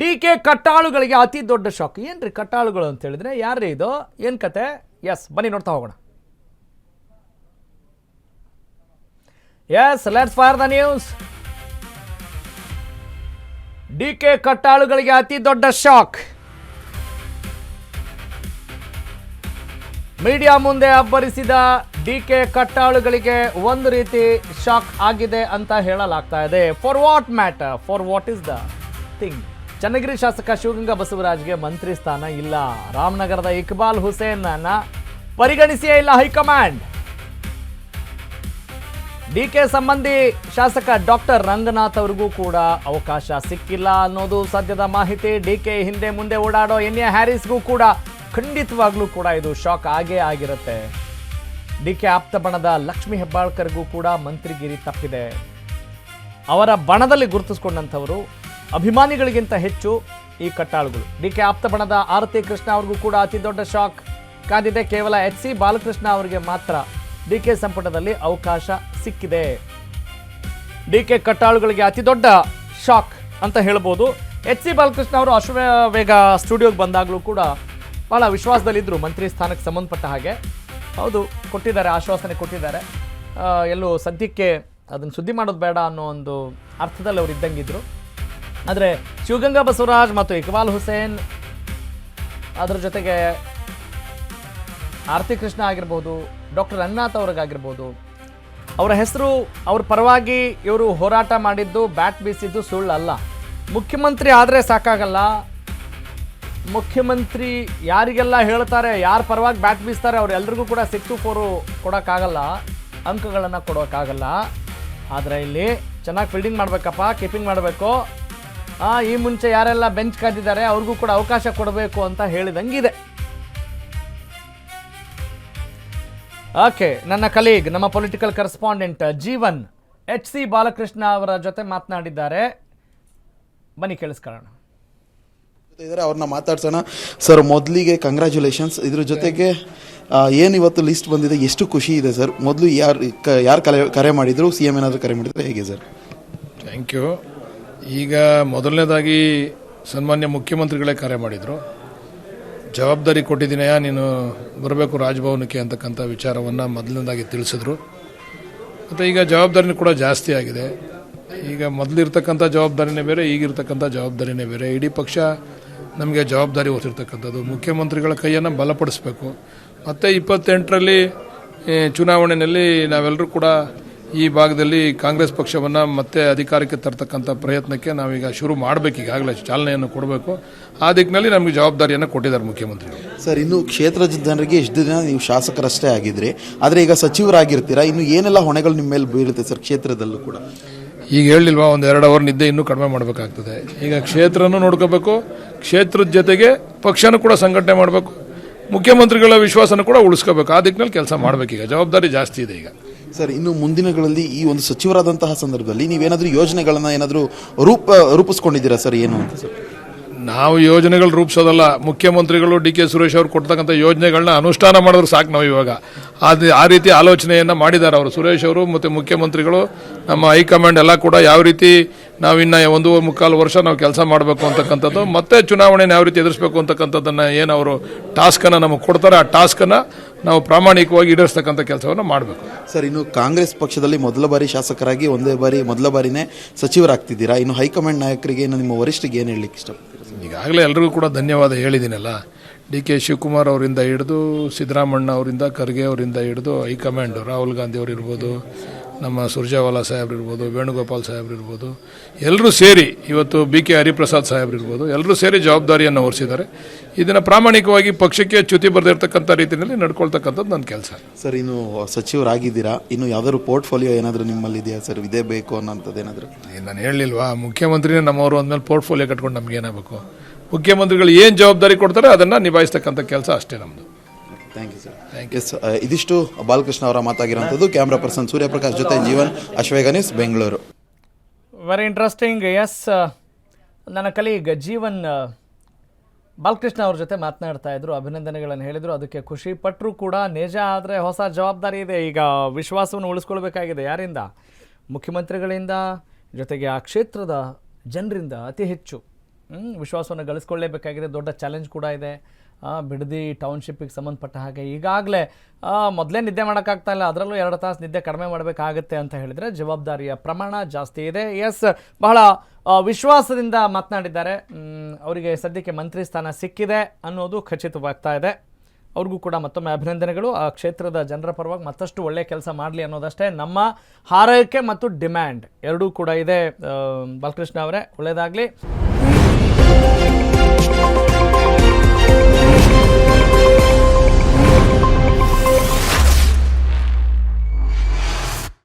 ಡಿ.ಕೆ. ಕಟ್ಟಾಳುಗಳಿಗೆ ಅತಿ ದೊಡ್ಡ ಶಾಕ್. ಏನ್ರಿ ಕಟ್ಟಾಳುಗಳು ಅಂತ ಹೇಳಿದ್ರೆ ಯಾರ್ರಿ ಇದು, ಏನ್ ಕತೆ? ಎಸ್, ಬನ್ನಿ ನೋಡ್ತಾ ಹೋಗೋಣ. Yes, let's fire the news. DK. ಕಟ್ಟಾಳುಗಳಿಗೆ ಅತಿ ದೊಡ್ಡ ಶಾಕ್. ಮೀಡಿಯಾ ಮುಂದೆ ಅಬ್ಬರಿಸಿದ ಡಿ.ಕೆ. ಕಟ್ಟಾಳುಗಳಿಗೆ ಒಂದು ರೀತಿ ಶಾಕ್ ಆಗಿದೆ ಅಂತ ಹೇಳಲಾಗ್ತಾ ಇದೆ. For what matter, for what is the thing? Channagiri ಶಾಸಕ ಶಿವಗಂಗಾ ಬಸವರಾಜ್ಗೆ ಮಂತ್ರಿ ಸ್ಥಾನ ಇಲ್ಲ. ರಾಮನಗರದ ಇಕ್ಬಾಲ್ ಹುಸೇನ್ ಪರಿಗಣಿಸಿಯೇ ಇಲ್ಲ ಹೈಕಮಾಂಡ್. ಡಿ.ಕೆ. ಸಂಬಂಧಿ ಶಾಸಕ ಡಾಕ್ಟರ್ ರಂಗನಾಥ್ ಅವರಿಗೂ ಕೂಡ ಅವಕಾಶ ಸಿಕ್ಕಿಲ್ಲ ಅನ್ನೋದು ಸದ್ಯದ ಮಾಹಿತಿ. ಡಿ.ಕೆ. ಹಿಂದೆ ಮುಂದೆ ಓಡಾಡೋ ಎನ್ಎ ಹ್ಯಾರಿಸ್ಗೂ ಕೂಡ ಖಂಡಿತವಾಗ್ಲೂ ಕೂಡ ಇದು ಶಾಕ್ ಆಗೇ ಆಗಿರುತ್ತೆ. ಡಿ.ಕೆ. ಆಪ್ತ ಬಣದ ಲಕ್ಷ್ಮೀ ಹೆಬ್ಬಾಳ್ಕರ್ಗೂ ಕೂಡ ಮಂತ್ರಿಗಿರಿ ತಪ್ಪಿದೆ. ಅವರ ಬಣದಲ್ಲಿ ಗುರುತಿಸಿಕೊಂಡಂಥವರು ಅಭಿಮಾನಿಗಳಿಗಿಂತ ಹೆಚ್ಚು ಈ ಕಟ್ಟಾಳುಗಳು. ಡಿ.ಕೆ. ಆಪ್ತ ಬಣದ ಆರತಿ ಕೃಷ್ಣ ಅವ್ರಿಗೂ ಕೂಡ ಅತಿ ದೊಡ್ಡ ಶಾಕ್ ಕಾದಿದೆ. ಕೇವಲ ಎಚ್.ಸಿ. ಬಾಲಕೃಷ್ಣ ಅವರಿಗೆ ಮಾತ್ರ ಡಿ.ಕೆ. ಸಂಪುಟದಲ್ಲಿ ಅವಕಾಶ ಸಿಕ್ಕಿದೆ. ಡಿ.ಕೆ. ಕಟ್ಟಾಳುಗಳಿಗೆ ಅತಿ ದೊಡ್ಡ ಶಾಕ್ ಅಂತ ಹೇಳ್ಬೋದು. ಎಚ್.ಸಿ. ಬಾಲಕೃಷ್ಣ ಅವರು ಅಶ್ವವೇಗ ಸ್ಟುಡಿಯೋಗೆ ಬಂದಾಗಲೂ ಕೂಡ ಬಹಳ ವಿಶ್ವಾಸದಲ್ಲಿದ್ದರು ಮಂತ್ರಿ ಸ್ಥಾನಕ್ಕೆ ಸಂಬಂಧಪಟ್ಟ ಹಾಗೆ. ಹೌದು, ಕೊಟ್ಟಿದ್ದಾರೆ, ಆಶ್ವಾಸನೆ ಕೊಟ್ಟಿದ್ದಾರೆ. ಎಲ್ಲೂ ಸದ್ಯಕ್ಕೆ ಅದನ್ನು ಸುದ್ದಿ ಮಾಡೋದು ಬೇಡ ಅನ್ನೋ ಒಂದು ಅರ್ಥದಲ್ಲಿ ಅವರು ಇದ್ದಂಗಿದ್ರು. ಆದರೆ ಶಿವಗಂಗಾ ಬಸವರಾಜ್ ಮತ್ತು ಇಕ್ಬಾಲ್ ಹುಸೇನ್, ಅದರ ಜೊತೆಗೆ ಆರತಿ ಕೃಷ್ಣ ಆಗಿರ್ಬೋದು, ಡಾಕ್ಟರ್ ರಂಗನಾಥ್ ಅವ್ರಿಗಾಗಿರ್ಬೋದು, ಅವರ ಹೆಸರು, ಅವ್ರ ಪರವಾಗಿ ಇವರು ಹೋರಾಟ ಮಾಡಿದ್ದು, ಬ್ಯಾಟ್ ಬೀಸಿದ್ದು ಸುಳ್ಳಲ್ಲ. ಮುಖ್ಯಮಂತ್ರಿ ಆದರೆ ಸಾಕಾಗಲ್ಲ. ಮುಖ್ಯಮಂತ್ರಿ ಯಾರಿಗೆಲ್ಲ ಹೇಳ್ತಾರೆ, ಯಾರ ಪರವಾಗಿ ಬ್ಯಾಟ್ ಬೀಸ್ತಾರೆ ಅವರೆಲ್ಲರಿಗೂ ಕೂಡ 6-4 ಕೊಡೋಕ್ಕಾಗಲ್ಲ, ಅಂಕಗಳನ್ನು ಕೊಡೋಕ್ಕಾಗಲ್ಲ. ಆದರೆ ಇಲ್ಲಿ ಚೆನ್ನಾಗಿ ಫೀಲ್ಡಿಂಗ್ ಮಾಡಬೇಕಪ್ಪ, ಕೀಪಿಂಗ್ ಮಾಡಬೇಕು. ಈ ಮುಂಚೆ ಯಾರೆಲ್ಲ ಬೆಂಚ್ ಕಾದಿದ್ದಾರೆ ಅವ್ರಿಗೂ ಕೂಡ ಅವಕಾಶ ಕೊಡಬೇಕು ಅಂತ ಹೇಳಿದಂಗಿದೆ. ಓಕೆ, ನನ್ನ ಕಲೀಗ್, ನಮ್ಮ ಪೊಲಿಟಿಕಲ್ ಕರೆಸ್ಪಾಂಡೆಂಟ್ ಜೀವನ್ ಎಚ್.ಸಿ. ಬಾಲಕೃಷ್ಣ ಅವರ ಜೊತೆ ಮಾತನಾಡಿದ್ದಾರೆ. ಬನ್ನಿ ಕೇಳಿಸ್ಕೊಳ್ಳೋಣ. ಅವ್ರನ್ನ ಮಾತಾಡ್ಸೋಣ. ಸರ್, ಮೊದಲಿಗೆ ಕಂಗ್ರ್ಯಾಚುಲೇಷನ್ಸ್. ಇದ್ರ ಜೊತೆಗೆ ಏನು ಇವತ್ತು ಲಿಸ್ಟ್ ಬಂದಿದೆ, ಎಷ್ಟು ಖುಷಿ ಇದೆ ಸರ್? ಮೊದಲು ಯಾರು ಕರೆ ಮಾಡಿದ್ರು, CM ಏನಾದರೂ ಕರೆ ಮಾಡಿದ್ರೆ ಹೇಗೆ ಸರ್? Thank you. ಈಗ ಮೊದಲನೇದಾಗಿ ಸನ್ಮಾನ್ಯ ಮುಖ್ಯಮಂತ್ರಿಗಳೇ ಕರೆ ಮಾಡಿದರು. ಜವಾಬ್ದಾರಿ ಕೊಟ್ಟಿದ್ದೀನಯ್ಯ, ನೀನು ಬರಬೇಕು ರಾಜಭವನಕ್ಕೆ ಅಂತಕ್ಕಂಥ ವಿಚಾರವನ್ನು ಮೊದಲನೇದಾಗಿ ತಿಳಿಸಿದ್ರು. ಮತ್ತು ಈಗ ಜವಾಬ್ದಾರಿನೂ ಕೂಡ ಜಾಸ್ತಿ ಆಗಿದೆ. ಈಗ ಮೊದಲಿರ್ತಕ್ಕಂಥ ಜವಾಬ್ದಾರಿನೇ ಬೇರೆ, ಈಗಿರ್ತಕ್ಕಂಥ ಜವಾಬ್ದಾರಿನೇ ಬೇರೆ. ಇಡೀ ಪಕ್ಷ ನಮಗೆ ಜವಾಬ್ದಾರಿ ಹೊತ್ತಿರ್ತಕ್ಕಂಥದ್ದು. ಮುಖ್ಯಮಂತ್ರಿಗಳ ಕೈಯನ್ನು ಬಲಪಡಿಸಬೇಕು. ಮತ್ತು 28ರಲ್ಲಿ ಚುನಾವಣೆಯಲ್ಲಿ ನಾವೆಲ್ಲರೂ ಕೂಡ ಈ ಭಾಗದಲ್ಲಿ ಕಾಂಗ್ರೆಸ್ ಪಕ್ಷವನ್ನು ಮತ್ತೆ ಅಧಿಕಾರಕ್ಕೆ ತರ್ತಕ್ಕಂಥ ಪ್ರಯತ್ನಕ್ಕೆ ನಾವೀಗ ಶುರು ಮಾಡಬೇಕು. ಈಗಾಗಲೇ ಚಾಲನೆಯನ್ನು ಕೊಡಬೇಕು. ಆ ದಿಕ್ಕಿನಲ್ಲಿ ನಮಗೆ ಜವಾಬ್ದಾರಿಯನ್ನು ಕೊಟ್ಟಿದ್ದಾರೆ ಮುಖ್ಯಮಂತ್ರಿಗಳು. ಸರ್, ಇನ್ನು ಕ್ಷೇತ್ರದ ಜನರಿಗೆ ಎಷ್ಟು ದಿನ ನೀವು ಶಾಸಕರಷ್ಟೇ ಆಗಿದ್ರಿ, ಆದರೆ ಈಗ ಸಚಿವರಾಗಿರ್ತೀರಾ, ಇನ್ನು ಏನೆಲ್ಲ ಹೊಣೆಗಳು ನಿಮ್ಮ ಮೇಲೆ ಬೀಳುತ್ತೆ ಸರ್ ಕ್ಷೇತ್ರದಲ್ಲೂ ಕೂಡ? ಈಗ ಹೇಳಿಲ್ವಾ, ಒಂದು 2 ಅವರ್ ನಿದ್ದೆ ಇನ್ನೂ ಕಡಿಮೆ ಮಾಡಬೇಕಾಗ್ತದೆ. ಈಗ ಕ್ಷೇತ್ರನೂ ನೋಡ್ಕೋಬೇಕು, ಕ್ಷೇತ್ರದ ಜೊತೆಗೆ ಪಕ್ಷನೂ ಕೂಡ ಸಂಘಟನೆ ಮಾಡಬೇಕು, ಮುಖ್ಯಮಂತ್ರಿಗಳ ವಿಶ್ವಾಸನೂ ಕೂಡ ಉಳಿಸ್ಕೋಬೇಕು. ಆ ದಿಕ್ಕಿನಲ್ಲಿ ಕೆಲಸ ಮಾಡಬೇಕೀಗ, ಜವಾಬ್ದಾರಿ ಜಾಸ್ತಿ ಇದೆ ಈಗ. ಸರ್, ಇನ್ನು ಮುಂದಿನ ದಿನಗಳಲ್ಲಿ ಈ ಒಂದು ಸಚಿವರಾದಂತಹ ಸಂದರ್ಭದಲ್ಲಿ ನೀವೇನಾದರೂ ಯೋಜನೆಗಳನ್ನು ಏನಾದರೂ ರೂಪಿಸ್ಕೊಂಡಿದ್ದೀರಾ ಸರ್? ಏನು ಅಂತ ಸರ್? ನಾವು ಯೋಜನೆಗಳು ರೂಪಿಸೋದಲ್ಲ, ಮುಖ್ಯಮಂತ್ರಿಗಳು ಡಿ.ಕೆ. ಸುರೇಶ್ ಅವರು ಕೊಡ್ತಕ್ಕಂಥ ಯೋಜನೆಗಳನ್ನ ಅನುಷ್ಠಾನ ಮಾಡಿದ್ರು ಸಾಕು. ನಾವು ಇವಾಗ ಆ ರೀತಿ ಆಲೋಚನೆಯನ್ನು ಮಾಡಿದ್ದಾರೆ ಅವರು, ಸುರೇಶ್ ಅವರು ಮತ್ತು ಮುಖ್ಯಮಂತ್ರಿಗಳು. ನಮ್ಮ ಹೈಕಮಾಂಡ್ ಎಲ್ಲ ಕೂಡ ಯಾವ ರೀತಿ ನಾವಿನ್ನು 1.25 ವರ್ಷ ನಾವು ಕೆಲಸ ಮಾಡಬೇಕು ಅಂತಕ್ಕಂಥದ್ದು, ಮತ್ತೆ ಚುನಾವಣೆನ ಯಾವ ರೀತಿ ಎದುರಿಸಬೇಕು ಅಂತಕ್ಕಂಥದ್ದನ್ನು ಏನು ಅವರು ಟಾಸ್ಕನ್ನು ನಮಗೆ ಕೊಡ್ತಾರೆ, ಆ ಟಾಸ್ಕನ್ನು ನಾವು ಪ್ರಾಮಾಣಿಕವಾಗಿ ಈಡೇರಿಸ್ತಕ್ಕಂಥ ಕೆಲಸವನ್ನು ಮಾಡಬೇಕು. ಸರ್, ಇನ್ನು ಕಾಂಗ್ರೆಸ್ ಪಕ್ಷದಲ್ಲಿ ಮೊದಲ ಬಾರಿ ಶಾಸಕರಾಗಿ ಮೊದಲ ಬಾರಿನೇ ಸಚಿವರಾಗ್ತಿದ್ದೀರಾ. ಇನ್ನು ಹೈಕಮಾಂಡ್ ನಾಯಕರಿಗೆ, ಇನ್ನು ನಿಮ್ಮ ವರಿಷ್ಠರಿಗೆ ಏನು ಹೇಳಲಿಕ್ಕೆ ಇಷ್ಟಪಡ್ತೀರಾ? ಈಗಾಗಲೇ ಎಲ್ರಿಗೂ ಕೂಡ ಧನ್ಯವಾದ ಹೇಳಿದ್ದೀನಲ್ಲ. ಡಿ.ಕೆ. ಶಿವಕುಮಾರ್ ಅವರಿಂದ ಹಿಡಿದು ಸಿದ್ದರಾಮಣ್ಣ ಅವರಿಂದ, ಖರ್ಗೆ ಅವರಿಂದ ಹಿಡಿದು ಹೈಕಮಾಂಡ್, ರಾಹುಲ್ ಗಾಂಧಿ ಅವರು ಇರ್ಬೋದು, ನಮ್ಮ ಸುರ್ಜೇವಾಲಾ ಸಾಹೇಬ್ರು ಇರ್ಬೋದು, ವೇಣುಗೋಪಾಲ್ ಸಾಹೇಬ್ರು ಇರ್ಬೋದು, ಎಲ್ಲರೂ ಸೇರಿ, ಇವತ್ತು B.K. ಹರಿಪ್ರಸಾದ್ ಸಾಹೇಬ್ರು ಇರ್ಬೋದು, ಎಲ್ಲರೂ ಸೇರಿ ಜವಾಬ್ದಾರಿಯನ್ನು ಹೊರಿಸಿದ್ದಾರೆ. ಇದನ್ನು ಪ್ರಾಮಾಣಿಕವಾಗಿ ಪಕ್ಷಕ್ಕೆ ಚ್ಯುತಿ ಬರೆದಿರ್ತಕ್ಕಂಥ ರೀತಿಯಲ್ಲಿ ನಡ್ಕೊಳ್ತಕ್ಕಂಥದ್ದು ನನ್ನ ಕೆಲಸ. ಸರ್, ಇನ್ನು ಸಚಿವರಾಗಿದ್ದೀರಾ, ಇನ್ನು ಯಾವ್ದಾದ್ರು ಪೋರ್ಟ್ಫೋಲಿಯೋ ಏನಾದರೂ ನಿಮ್ಮಲ್ಲಿ ಇದೆಯಾ ಸರ್? ಇದೇ ಬೇಕು ಅನ್ನೋಂಥದ್ದು ಏನಾದರೂ? ನಾನು ಹೇಳಲಿಲ್ವಾ, ಮುಖ್ಯಮಂತ್ರಿನೇ ನಮ್ಮವರು ಅಂದಮೇಲೆ ಪೋರ್ಟ್ಫೋಲಿಯೋ ಕಟ್ಕೊಂಡು ನಮ್ಗೆ ಏನಾಗಬೇಕು? ಮುಖ್ಯಮಂತ್ರಿಗಳು ಏನು ಜವಾಬ್ದಾರಿ ಕೊಡ್ತಾರೆ ಅದನ್ನು ನಿಭಾಯಿಸ್ತಕ್ಕಂಥ ಕೆಲಸ ಅಷ್ಟೇ ನಮ್ಮದು. Thank you sir. ಎಸ್, ಇದಿಷ್ಟು ಬಾಲಕೃಷ್ಣ ಅವರ ಮಾತಾಗಿರೋಂಥದ್ದು. ಕ್ಯಾಮ್ರಾ ಪರ್ಸನ್ ಸೂರ್ಯಪ್ರಕಾಶ್ ಜೊತೆ Jeevan, Ashwavega news, Bengaluru. Very interesting. Yes, ನನ್ನ ಕಲೀಗ್ ಜೀವನ್ ಬಾಲಕೃಷ್ಣ ಅವ್ರ ಜೊತೆ ಮಾತನಾಡ್ತಾ ಇದ್ರು, ಅಭಿನಂದನೆಗಳನ್ನು ಹೇಳಿದರು. ಅದಕ್ಕೆ ಖುಷಿ ಪಟ್ಟರು ಕೂಡ. ನಿಜ, ಆದರೆ ಹೊಸ ಜವಾಬ್ದಾರಿ ಇದೆ. ಈಗ ವಿಶ್ವಾಸವನ್ನು ಉಳಿಸ್ಕೊಳ್ಬೇಕಾಗಿದೆ. ಯಾರಿಂದ? ಮುಖ್ಯಮಂತ್ರಿಗಳಿಂದ, ಜೊತೆಗೆ ಆ ಕ್ಷೇತ್ರದ ಜನರಿಂದ ಅತಿ ಹೆಚ್ಚು. ವಿಶ್ವಾಸವನ್ನು ಗಳಿಸ್ಕೊಳ್ಳೇಬೇಕಾಗಿದೆ. ದೊಡ್ಡ ಚಾಲೆಂಜ್ ಕೂಡ ಇದೆ. ಬಿಡದಿ ಟೌನ್ಶಿಪ್ಪಿಗೆ ಸಂಬಂಧಪಟ್ಟ ಹಾಗೆ ಈಗಾಗಲೇ ಮೊದಲೇ ನಿದ್ದೆ ಮಾಡೋಕ್ಕಾಗ್ತಾ ಇಲ್ಲ, ಅದರಲ್ಲೂ 2 ತಾಸು ನಿದ್ದೆ ಕಡಿಮೆ ಮಾಡಬೇಕಾಗತ್ತೆ ಅಂತ ಹೇಳಿದರೆ ಜವಾಬ್ದಾರಿಯ ಪ್ರಮಾಣ ಜಾಸ್ತಿ ಇದೆ. ಎಸ್, ಬಹಳ ವಿಶ್ವಾಸದಿಂದ ಮಾತನಾಡಿದ್ದಾರೆ. ಅವರಿಗೆ ಸದ್ಯಕ್ಕೆ ಮಂತ್ರಿ ಸ್ಥಾನ ಸಿಕ್ಕಿದೆ ಅನ್ನೋದು ಖಚಿತವಾಗ್ತಾ ಇದೆ. ಅವ್ರಿಗೂ ಕೂಡ ಮತ್ತೊಮ್ಮೆ ಅಭಿನಂದನೆಗಳು. ಆ ಕ್ಷೇತ್ರದ ಜನರ ಪರವಾಗಿ ಮತ್ತಷ್ಟು ಒಳ್ಳೆ ಕೆಲಸ ಮಾಡಲಿ ಅನ್ನೋದಷ್ಟೇ ನಮ್ಮ ಹಾರೈಕೆ ಮತ್ತು ಡಿಮ್ಯಾಂಡ್ ಎರಡೂ ಕೂಡ ಇದೆ. ಬಾಲಕೃಷ್ಣ ಅವರೇ, ಒಳ್ಳೆಯದಾಗಲಿ.